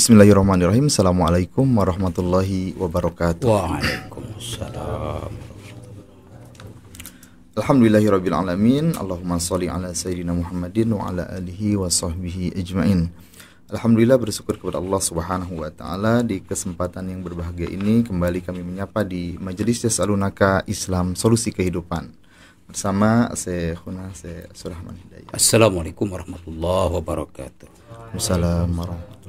Bismillahirrahmanirrahim. Assalamualaikum warahmatullahi wabarakatuh. Waalaikumsalam. Alhamdulillahirabbil alamin. Allahumma shalli ala sayyidina Muhammadin wa ala alihi wa sahbihi ajmain. Alhamdulillah, bersyukur kepada Allah Subhanahu wa taala di kesempatan yang berbahagia ini kembali kami menyapa di Majelis Yasalunaka Islam Solusi Kehidupan bersama Syekhuna Syekh Surahman Hidayat. Assalamualaikum warahmatullahi wabarakatuh. Assalamualaikum warahmatullahi wabarakatuh.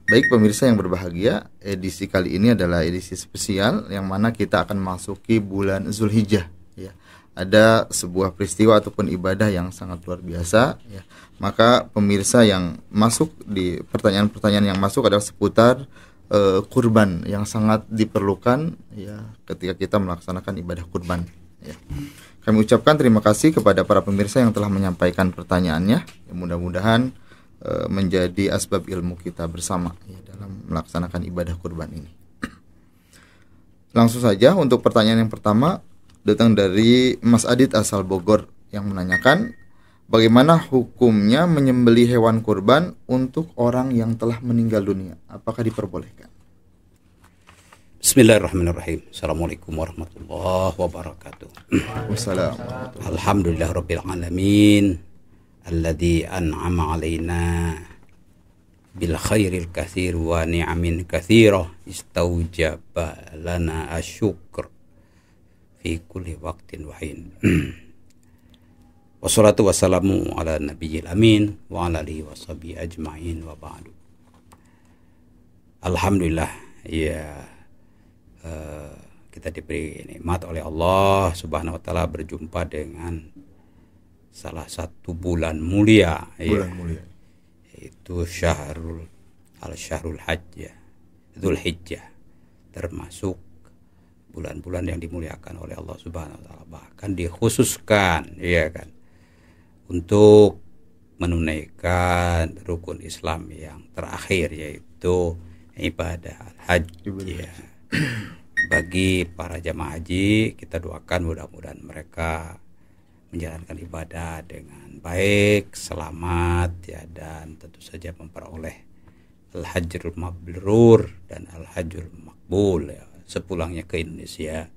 Baik pemirsa yang berbahagia, edisi kali ini adalah edisi spesial yang mana kita akan memasuki bulan Zulhijjah ya. Ada sebuah peristiwa ataupun ibadah yang sangat luar biasa ya. Maka pemirsa yang masuk di pertanyaan-pertanyaan yang masuk adalah seputar kurban yang sangat diperlukan ya ketika kita melaksanakan ibadah kurban ya. Kami ucapkan terima kasih kepada para pemirsa yang telah menyampaikan pertanyaannya. Ya, mudah-mudahan menjadi asbab ilmu kita bersama ya, dalam melaksanakan ibadah kurban ini. Langsung saja untuk pertanyaan yang pertama datang dari Mas Adit asal Bogor yang menanyakan bagaimana hukumnya menyembelih hewan kurban untuk orang yang telah meninggal dunia, apakah diperbolehkan? Bismillahirrahmanirrahim. Assalamualaikum warahmatullahi wabarakatuh. Wassalamualaikum. Alhamdulillahirabbil alamin. Alladzi an'ama 'alaina bil khairil katsir wa ni'amin katsirah istaujaba lana asyukr fi kulli waqtin wa hin. Wassalatu wassalamu ala nabiyil amin wa ala alihi washabihi ajmain wa ba'du. Alhamdulillah ya, kita diberi nikmat oleh Allah Subhanahu wa taala berjumpa dengan salah satu bulan mulia, yaitu syahrul hajj ya, Dzulhijjah, termasuk bulan-bulan yang dimuliakan oleh Allah Subhanahu wa taala, bahkan dikhususkan ya kan untuk menunaikan rukun Islam yang terakhir, yaitu ibadah haji ya. Bagi para jamaah haji, kita doakan mudah-mudahan mereka menjalankan ibadah dengan baik, selamat ya, dan tentu saja memperoleh al-hajjul mabrur dan al-hajjul makbul ya, sepulangnya ke Indonesia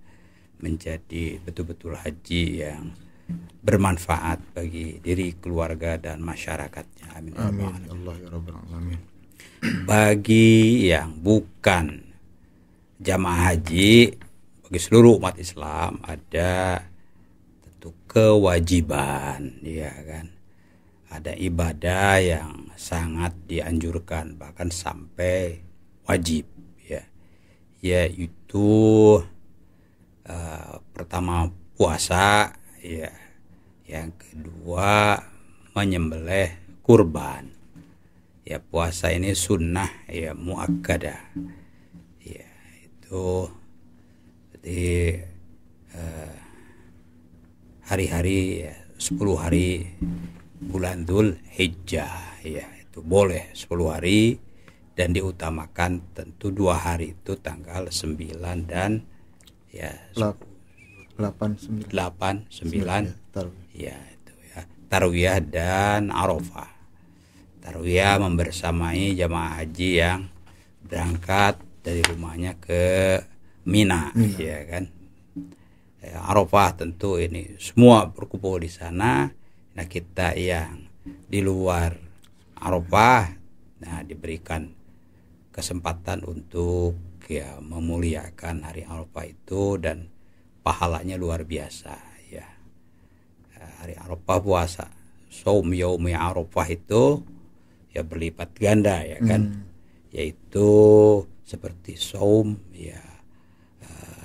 menjadi betul-betul haji yang bermanfaat bagi diri, keluarga dan masyarakatnya. Amin. Amin. Allah ya rabbal alamin. Bagi yang bukan jamaah haji, bagi seluruh umat Islam ada tentu kewajiban ya kan, ada ibadah yang sangat dianjurkan bahkan sampai wajib ya, yaitu pertama puasa ya, yang kedua menyembelih kurban ya. Puasa ini sunnah ya muakkadah ya, itu jadi hari-hari ya, 10 hari bulan Dzulhijjah ya, itu boleh 10 hari, dan diutamakan tentu 2 hari itu tanggal 9 dan ya 8 9 ya itu ya, Tarwiyah dan Arafah. Tarwiyah membersamai jamaah haji yang berangkat dari rumahnya ke Mina ya kan. Arafah tentu ini semua berkumpul di sana. Nah, kita yang di luar Arafah nah diberikan kesempatan untuk ya memuliakan hari Arafah itu, dan pahalanya luar biasa ya. Hari Arafah puasa, shaum yaumi Arafah itu ya berlipat ganda ya kan. Yaitu seperti shaum ya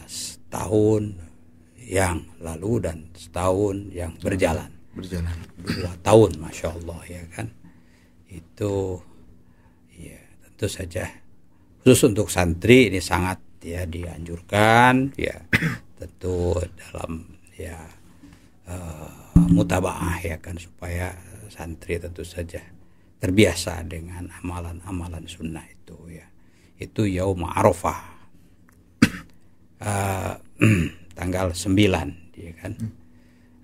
setahun yang lalu dan setahun yang berjalan 2 tahun, masya Allah ya kan. Itu ya tentu saja khusus untuk santri ini sangat ya dianjurkan ya, tentu dalam ya mutabaah ya kan, supaya santri tentu saja terbiasa dengan amalan-amalan sunnah itu ya. Itu yaum Arafah tanggal 9 ya kan.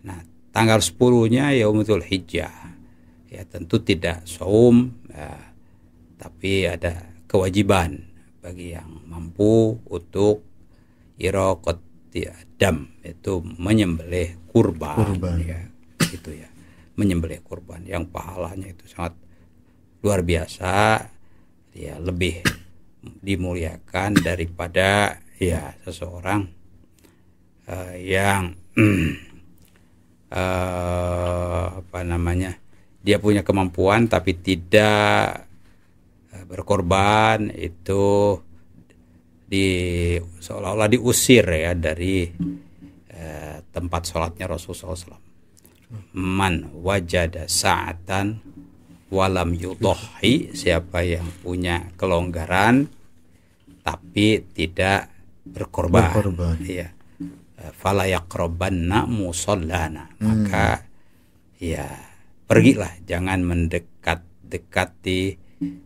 Nah, tanggal 10-nya Yaumul Hijjah ya tentu tidak saum ya, tapi ada kewajiban bagi yang mampu untuk iraqati dam, itu menyembelih kurban. Ya, itu ya, menyembelih kurban yang pahalanya itu sangat luar biasa, ya, lebih dimuliakan daripada ya seseorang yang apa namanya, dia punya kemampuan tapi tidak berkorban, itu seolah-olah diusir ya dari tempat sholatnya Rasulullah SAW. Man wajada sa'atan walam yudhi, siapa yang punya kelonggaran tapi tidak berkorban. Ya, fala yaqrabanna musallana, maka ya pergilah, jangan mendekat-dekati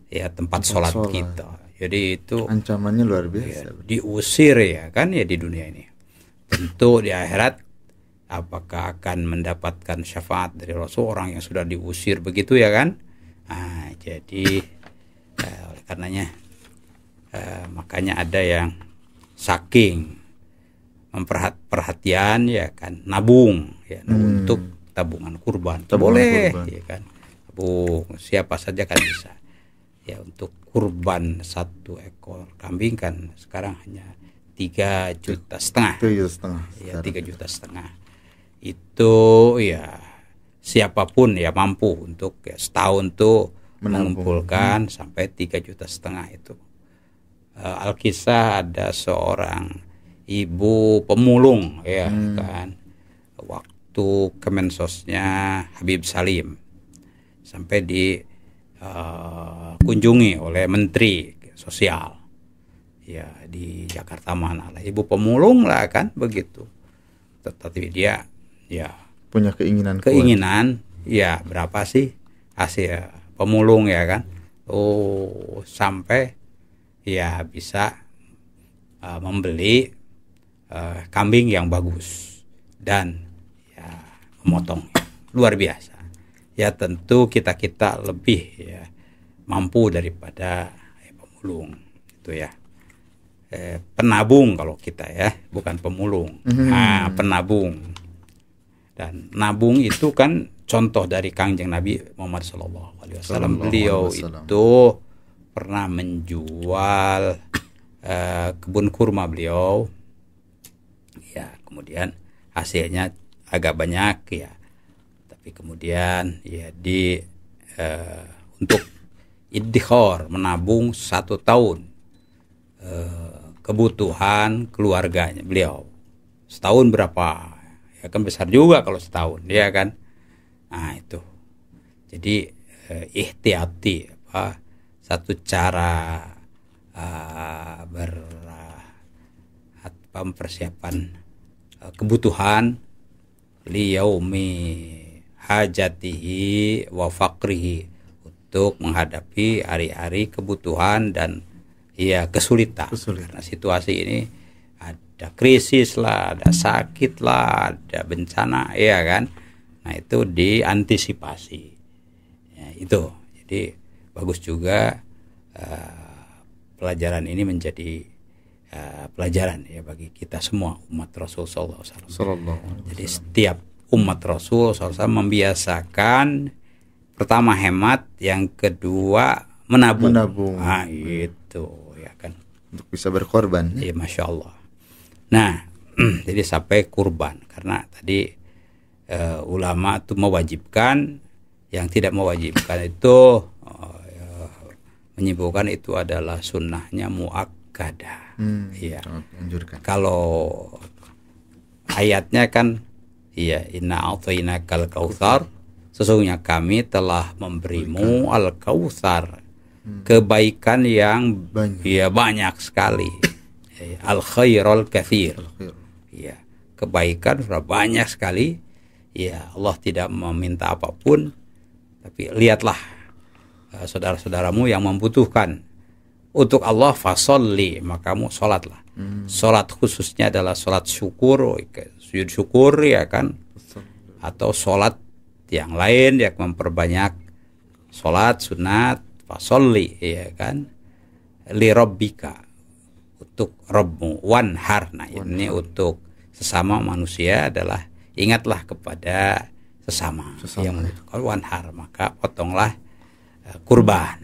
ya tempat sholat kita. Jadi itu ancamannya luar biasa. Ya, diusir ya kan ya di dunia ini. Tentu di akhirat apakah akan mendapatkan syafaat dari Rasul orang yang sudah diusir begitu ya kan? Nah, jadi oleh karenanya makanya ada yang saking perhatian ya kan, nabung ya, untuk tabungan kurban. Boleh kurban, ya kan, tabung siapa saja kan bisa ya. Untuk kurban 1 ekor kambing kan sekarang hanya 3,5 juta ya, 3,5 juta itu ya, siapapun ya mampu untuk ya setahun tuh mengumpulkan sampai 3,5 juta itu. Alkisah ada seorang ibu pemulung ya kan, waktu Kemensosnya Habib Salim sampai dikunjungi oleh Menteri Sosial ya di Jakarta mana lah, ibu pemulung lah kan begitu, tetapi dia ya punya keinginan ya, berapa sih hasil pemulung ya kan, sampai ya bisa membeli kambing yang bagus dan ya memotong, luar biasa ya. Tentu kita lebih ya mampu daripada pemulung itu ya, penabung kalau kita ya, bukan pemulung. Penabung, dan nabung itu kan contoh dari Kangjeng Nabi Muhammad SAW. Beliau itu pernah menjual kebun kurma beliau ya, kemudian hasilnya agak banyak ya, tapi kemudian ya untuk iddikhor, menabung 1 tahun kebutuhan keluarganya beliau. Setahun berapa ya kan, besar juga kalau setahun ya kan. Nah itu jadi ihtiyati satu cara mempersiapkan kebutuhan liyaumi hajatihi wa faqrihi, untuk menghadapi hari-hari kebutuhan dan ya kesulitan. Karena situasi ini ada krisis lah, ada sakit lah, ada bencana ya kan. Nah itu diantisipasi ya, itu jadi bagus juga pelajaran ini menjadi pelajaran ya bagi kita semua umat Rasul sallallahu alaihi wasallam. Jadi setiap umat Rasul SAW membiasakan, pertama hemat, yang kedua menabung. Nah itu ya kan, untuk bisa berkorban ya, Masya Allah. Nah jadi sampai kurban, karena tadi ulama itu mewajibkan, yang tidak mewajibkan itu menyebutkan itu adalah sunnahnya muakkadah. Ya. Kalau ayatnya kan iya, inna a'tainakal kautsar, sesungguhnya kami telah memberimu al-kautsar, kebaikan yang banyak sekali, al khairul katsir. Ya, kebaikan sudah banyak sekali. Ya, Allah tidak meminta apapun, tapi lihatlah saudara-saudaramu yang membutuhkan. Untuk Allah fasolli, makamu sholatlah. Sholat khususnya adalah sholat syukur, sujud syukur ya kan, atau sholat yang lain yang memperbanyak sholat sunat, fasolli, ya kan, li rabbika, untuk Rabbmu, wanhar. Nah, ini untuk sesama manusia adalah ingatlah kepada sesama. Yang kalau wanhar, maka potonglah kurban.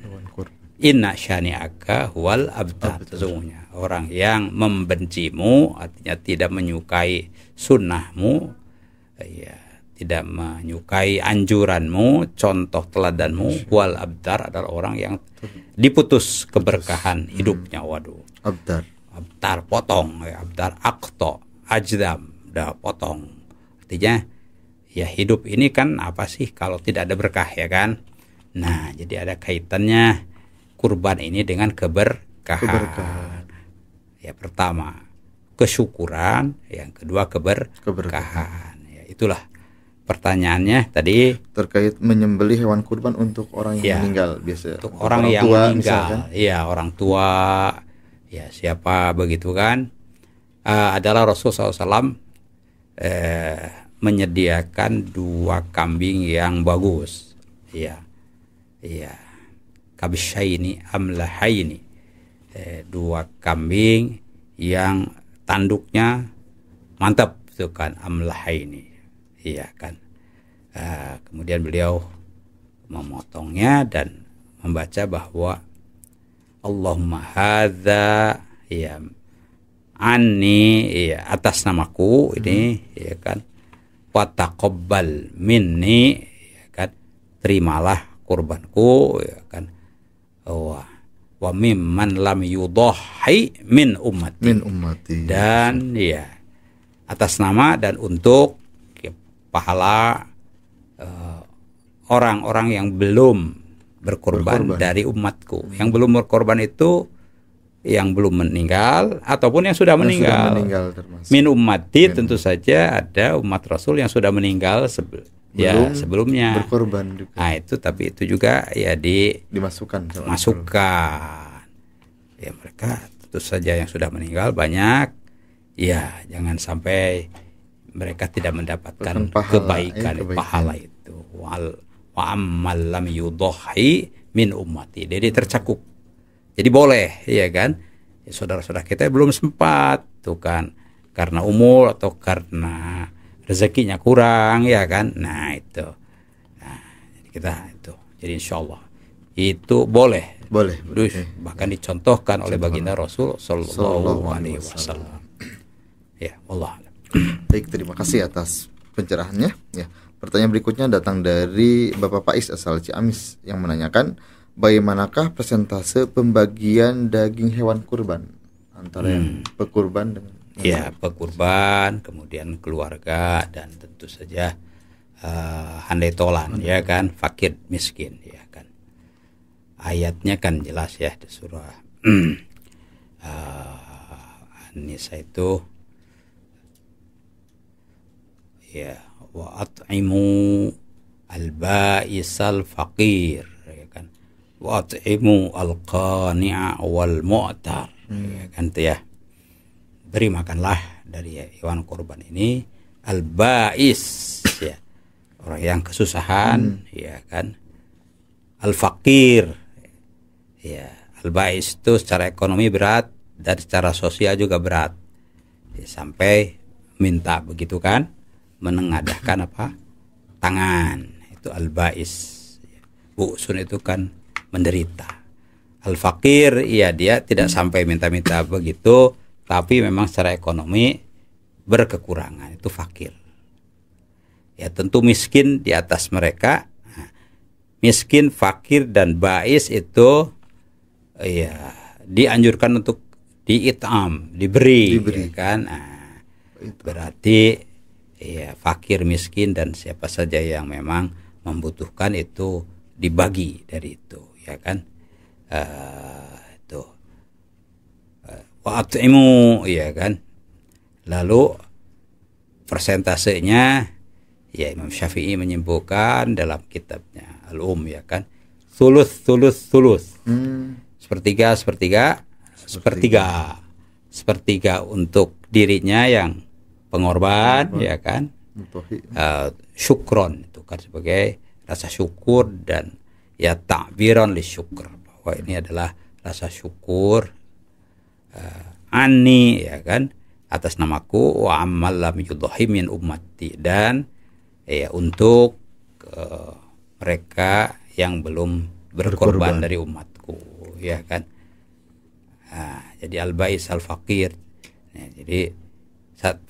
Inna syani'aka huwal abtar. Sesungguhnya orang yang membencimu, artinya tidak menyukai sunnahmu, ya, tidak menyukai anjuranmu, contoh teladanmu, huwal abtar, adalah orang yang diputus keberkahan hidupnya. Waduh, abtar potong, ya, abtar akto ajdam, dah potong. Artinya ya hidup ini kan apa sih kalau tidak ada berkah, ya kan? Nah, jadi ada kaitannya kurban ini dengan keberkahan. Ya, pertama kesyukuran, yang kedua keberkahan. Ya, itulah pertanyaannya tadi terkait menyembelih hewan kurban untuk orang yang meninggal, biasa untuk orang yang tua, meninggal, ya orang tua, ya siapa begitu kan, adalah Rasulullah SAW menyediakan 2 kambing yang bagus, ya kabsyaini amlahaini, 2 kambing yang tanduknya mantap, itu kan, amlahaini, iya kan. Kemudian beliau memotongnya dan membaca bahwa Allahumma hadza, ya, anni, ya, atas namaku ini, ya kan, wa taqabbal minni, ya kan, terimalah kurbanku, ya kan, wa mimman lam yudhahi min ummati, dan ya atas nama dan untuk pahala orang-orang yang belum berkorban dari umatku. Yang belum berkorban itu yang belum meninggal ataupun yang sudah meninggal. Min ummati, tentu saja ada umat Rasul yang sudah meninggal sebelumnya berkorban juga. Nah, itu tapi itu juga ya dimasukkan. Ya, mereka tentu saja yang sudah meninggal banyak. Ya, jangan sampai mereka tidak mendapatkan kebaikan, pahala itu. Wa ammal lam yudhahi min ummati. Jadi tercakup. Jadi boleh, ya kan? Ya, saudara-saudara kita belum sempat tuh kan, karena umur atau karena rezekinya kurang, ya kan? Nah, itu. Nah, kita itu. Jadi insyaallah itu boleh. Bahkan dicontohkan oleh baginda Rasul sallallahu alaihi wasallam. Ya, Allah. Baik, terima kasih atas pencerahannya. Ya, pertanyaan berikutnya datang dari Bapak Pais asal Ciamis yang menanyakan, bagaimanakah persentase pembagian daging hewan kurban antara yang pekurban dengan pekurban, kemudian keluarga, dan tentu saja handai tolan, ya kan, fakir miskin, ya kan. Ayatnya kan jelas ya di surah An-Nisa itu, ya, wa at'imu al-ba'isal faqir, ya kan, wa at'imu al-qani'a wal mu'tar, ya kan, itu ya. Beri makanlah dari hewan kurban ini al-ba'is, ya, orang yang kesusahan, ya kan, al-faqir, ya, al-ba'is itu secara ekonomi berat dan secara sosial juga berat, ya, sampai minta begitu kan, menengadahkan apa, tangan, itu al-ba'is. Bu'sun itu kan menderita. Al-faqir, ya, dia tidak sampai minta-minta begitu, tapi memang secara ekonomi berkekurangan, itu fakir. Ya, tentu miskin di atas mereka. Miskin, fakir, dan ba'is itu ya dianjurkan untuk diitam, diberi. Ya kan. Nah, berarti ya fakir, miskin, dan siapa saja yang memang membutuhkan itu dibagi dari itu, ya kan. Itu wa'at'imu, ya kan. Lalu persentasenya, ya, Imam Syafi'i menyimpulkan dalam kitabnya Al-Um, ya kan, thuluth sepertiga untuk dirinya yang pengorban, ya kan, syukron, itu kan sebagai rasa syukur, dan ya ta'biran li syukur, bahwa ini adalah rasa syukur ani, ya kan, atas namaku, wa ammal lam yudhi min ummati, dan ya untuk mereka yang belum berkorban dari umatku, ya kan. Jadi al-bais al-faqir, ya, jadi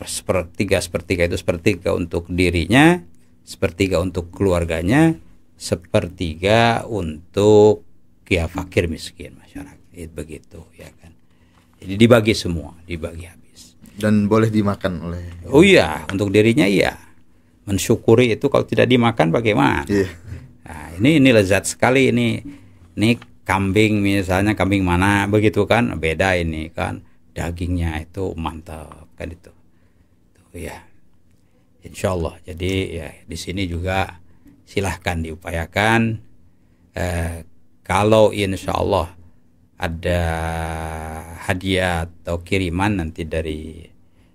sepertiga itu sepertiga untuk dirinya, sepertiga untuk keluarganya, sepertiga untuk ya fakir miskin masyarakat, begitu, ya kan. Jadi dibagi semua, dibagi habis. Dan boleh dimakan oleh. Oh iya, untuk dirinya iya. Mensyukuri itu kalau tidak dimakan bagaimana? Yeah. Nah, ini lezat sekali ini kambing misalnya, kambing mana begitu kan, beda ini kan, dagingnya itu mantap kan itu. Tuh ya. Insyaallah. Jadi ya di sini juga silahkan diupayakan. Kalau insyaallah ada hadiah atau kiriman nanti dari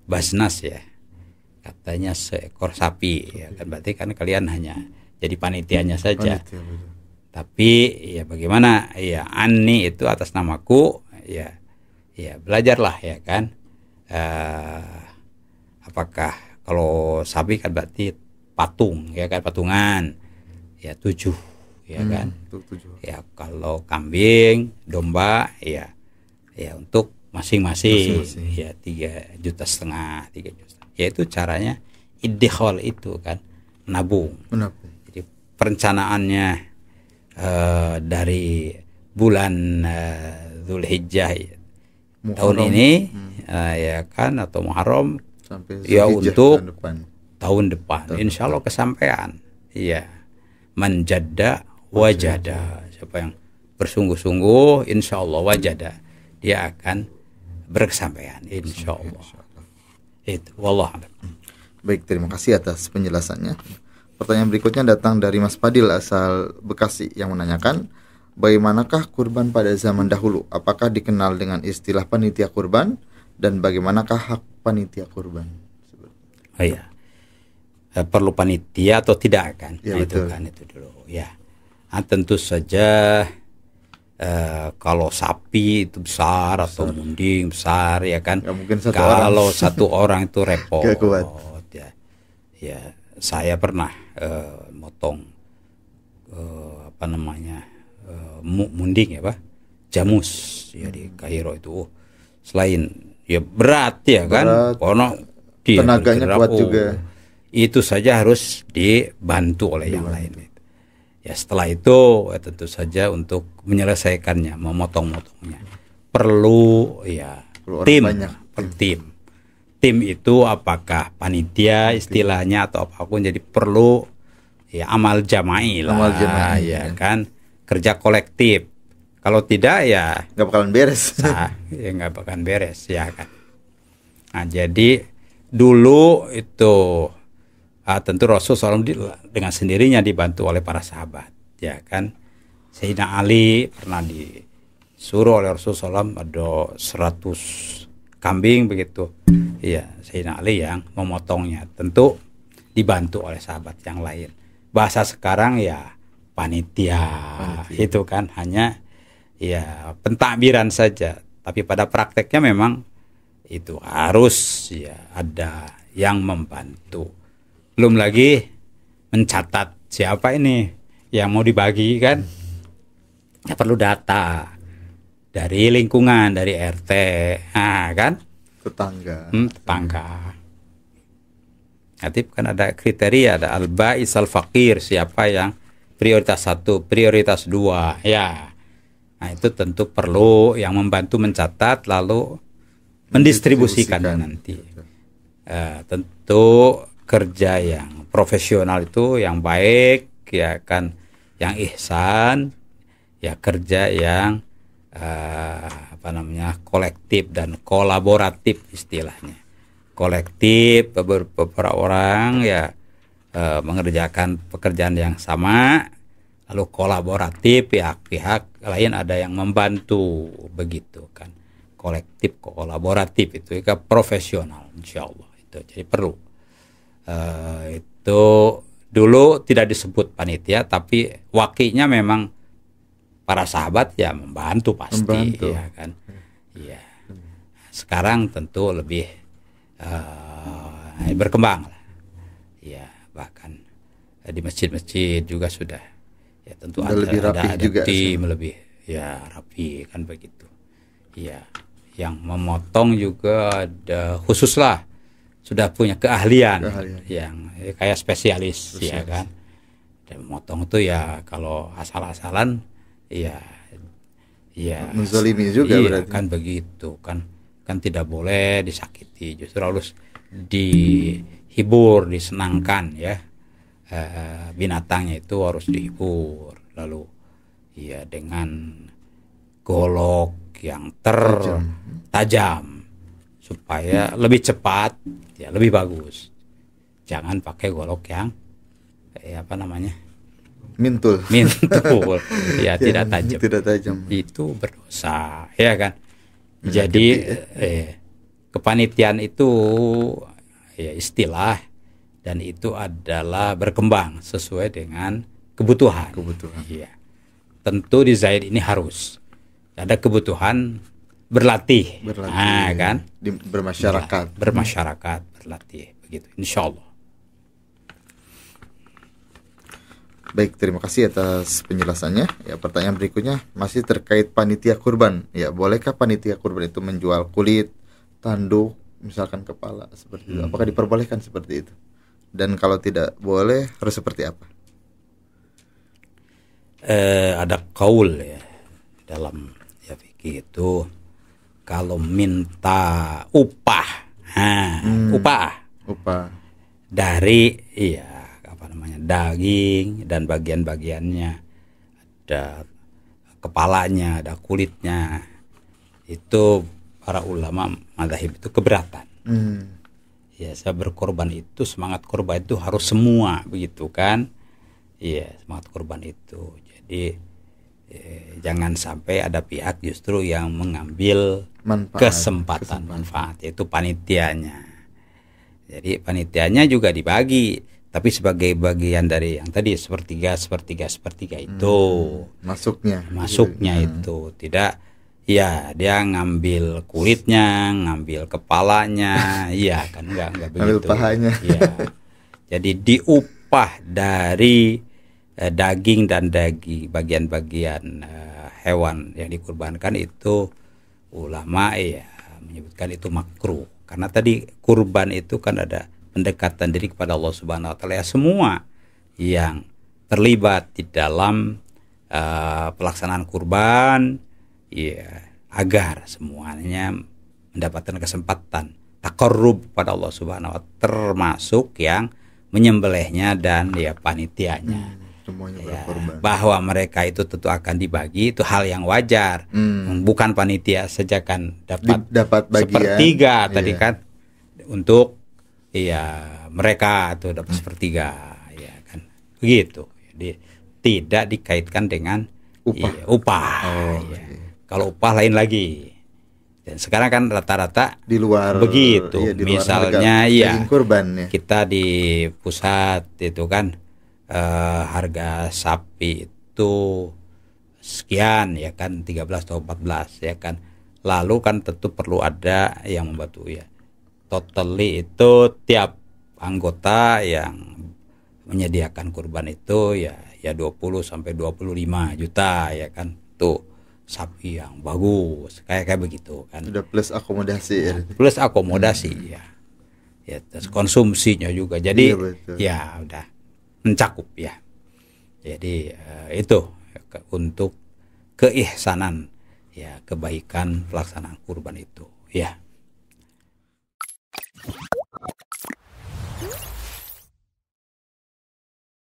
Basnas ya, katanya seekor sapi, ya kan, berarti kan kalian hanya jadi panitianya saja. Tapi ya bagaimana ya, Ani itu atas namaku, ya belajarlah, ya kan. Apakah kalau sapi kan berarti patung, ya kan, patungan ya 7, ya kan. 7. Ya, kalau kambing, domba ya untuk masing-masing ya 3,5 juta, 3 juta. Yaitu caranya iddikhal itu kan, menabung. Jadi perencanaannya dari bulan Dzulhijjah tahun ini ya kan, atau Muharram sampai ya untuk tahun depan insya Allah kesampaian. Iya, manjada wajada, siapa yang bersungguh-sungguh insya Allah wajada, dia akan berkesampaian insya Allah. Itu wallah. Baik, terima kasih atas penjelasannya. Pertanyaan berikutnya datang dari Mas Fadil asal Bekasi yang menanyakan, bagaimanakah kurban pada zaman dahulu? Apakah dikenal dengan istilah panitia kurban, dan bagaimanakah hak panitia kurban? Oh iya, perlu panitia atau tidak kan? Ya, nah, itu kan itu dulu ya. Nah, tentu saja kalau sapi itu besar atau munding besar, ya kan. Mungkin kalau satu orang itu repot. Gak kuat. Ya, saya pernah motong munding ya Pak, jamus ya di Kairo itu. Selain ya berat ya kan, kono tenaganya kuat juga. Itu saja harus dibantu oleh yang lain. Ya setelah itu tentu saja untuk menyelesaikannya, memotong-motongnya perlu ya tim. Tim itu apakah panitia istilahnya atau apapun, jadi perlu ya amal jama'i lah, ya kan, kerja kolektif. Kalau tidak ya nggak bakalan beres. Ya nggak bakalan beres, ya kan. Nah jadi dulu itu tentu Rasulullah SAW dengan sendirinya dibantu oleh para sahabat, ya kan. Sayyidina Ali pernah disuruh oleh Rasulullah SAW ada 100 kambing begitu, ya Sayyidina Ali yang memotongnya, tentu dibantu oleh sahabat yang lain. Bahasa sekarang ya panitia. Itu kan hanya ya pentakbiran saja, tapi pada prakteknya memang itu harus ya ada yang membantu. Belum lagi mencatat siapa ini yang mau dibagi kan, ya perlu data dari lingkungan, dari RT, kan, tetangga. Nanti kan ada kriteria, ada al-bais al-faqir, siapa yang prioritas 1, prioritas 2, ya. Nah itu tentu perlu yang membantu mencatat lalu mendistribusikan nanti. Tentu kerja yang profesional itu yang baik, ya kan, yang ihsan, ya kerja yang kolektif dan kolaboratif istilahnya. Kolektif, beberapa orang ya mengerjakan pekerjaan yang sama, lalu kolaboratif, pihak-pihak lain ada yang membantu, begitu kan. Kolektif, kolaboratif itu kan profesional, insya Allah itu. Jadi perlu itu dulu tidak disebut panitia, tapi wakilnya memang para sahabat ya membantu pasti, ya kan. Iya. Sekarang tentu lebih berkembang lah. Ya, bahkan di masjid-masjid juga sudah ya tentu ada juga tim lebih ya rapi kan begitu. Ya, yang memotong juga ada khusus lah, sudah punya keahlian. Yang kayak spesialis ya kan. Dan memotong itu ya kalau asal-asalan ya menzalimi juga, iya, berarti kan begitu kan tidak boleh disakiti, justru harus dihibur, disenangkan ya. Binatangnya itu harus dihibur, lalu ya dengan golok yang tajam supaya lebih cepat ya, lebih bagus. Jangan pakai golok yang mintul ya, tidak tajam, itu berdosa ya kan. Jadi kepanitiaan itu ya istilah, dan itu adalah berkembang sesuai dengan kebutuhan. Iya. Tentu di Zaid ini harus ada kebutuhan berlatih nah, kan bermasyarakat berlatih begitu, insya Allah. Baik, terima kasih atas penjelasannya. Ya, pertanyaan berikutnya masih terkait panitia kurban. Ya, bolehkah panitia kurban itu menjual kulit, tanduk, misalkan kepala seperti itu? Apakah diperbolehkan seperti itu? Dan kalau tidak boleh, harus seperti apa? Ada kaul ya dalam ya fikih itu, kalau minta upah dari daging dan bagian-bagiannya, ada kepalanya, ada kulitnya, itu para ulama mazhab itu keberatan. Ya, saya berkorban itu, semangat korban itu harus semua begitu kan. Iya, semangat korban itu. Jadi jangan sampai ada pihak justru yang mengambil kesempatan manfaat, yaitu panitianya. Jadi panitianya juga dibagi, tapi sebagai bagian dari yang tadi sepertiga itu masuknya itu tidak ya dia ngambil kulitnya, ngambil kepalanya, iya kan enggak begitu. Ngambil pahanya. Ya. Jadi diupah dari daging dan bagian-bagian hewan yang dikurbankan itu, ulama ya menyebutkan itu makruh, karena tadi kurban itu kan ada pendekatan diri kepada Allah Subhanahu wa taala ya. Semua yang terlibat di dalam pelaksanaan kurban ya, agar semuanya mendapatkan kesempatan taqarrub pada Allah Subhanahu wa taala, termasuk yang menyembelihnya dan ya panitianya. Ya, bahwa mereka itu tentu akan dibagi, itu hal yang wajar. Bukan panitia saja kan dapat bagian sepertiga tadi kan untuk ya mereka tuh dapat sepertiga ya kan begitu. Jadi tidak dikaitkan dengan upah. Ya. Kalau upah lain lagi. Dan sekarang kan rata-rata di luar begitu. Di misalnya luar kurban, ya. Kita di pusat itu kan harga sapi itu sekian ya kan, 13 atau 14 ya kan. Lalu kan tentu perlu ada yang membantu ya. Totally itu tiap anggota yang menyediakan kurban itu ya 20 sampai 25 juta ya kan. Tuh sapi yang bagus kayak begitu kan. Udah plus akomodasi ya. Plus akomodasi ya. Ya terus konsumsinya juga. Jadi ya udah mencakup ya. Jadi itu untuk keihsanan ya, kebaikan pelaksanaan kurban itu ya.